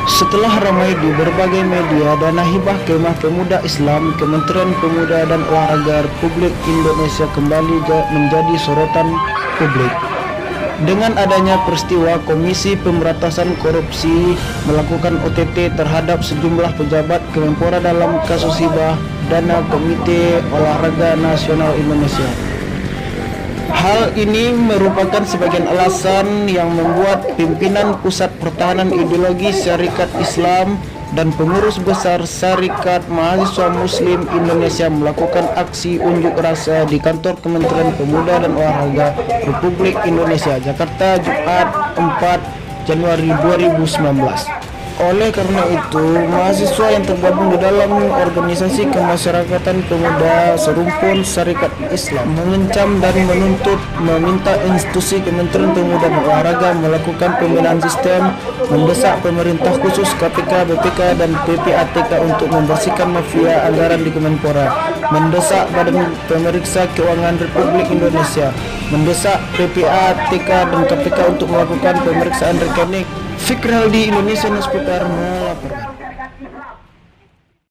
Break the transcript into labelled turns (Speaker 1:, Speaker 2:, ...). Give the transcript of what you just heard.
Speaker 1: Setelah ramai di berbagai media, dana hibah Kemah Pemuda Islam Kementerian Pemuda dan Olahraga Republik Indonesia kembali menjadi sorotan publik. Dengan adanya peristiwa Komisi Pemberantasan Korupsi melakukan OTT terhadap sejumlah pejabat Kemenpora dalam kasus hibah dana Komite Olahraga Nasional Indonesia. Hal ini merupakan sebagian alasan yang membuat pimpinan Pusat Pertahanan Ideologi Syarikat Islam dan pengurus besar Syarikat Mahasiswa Muslim Indonesia melakukan aksi unjuk rasa di kantor Kementerian Pemuda dan Olahraga Republik Indonesia, Jakarta, Jumat 4 Januari 2019. Oleh karena itu, mahasiswa yang tergabung di dalam organisasi kemasyarakatan pemuda serumpun Syarikat Islam mengecam dan meminta institusi Kementerian Pemuda dan Olahraga melakukan pembinaan sistem, mendesak pemerintah khusus KPK, BPK, dan PPATK untuk membersihkan mafia anggaran di Kemenpora, mendesak Badan Pemeriksa Keuangan Republik Indonesia, mendesak PPATK dan KPK untuk melakukan pemeriksaan rekening. Fikri Haldi, Indonesia Newspaper melaporkan.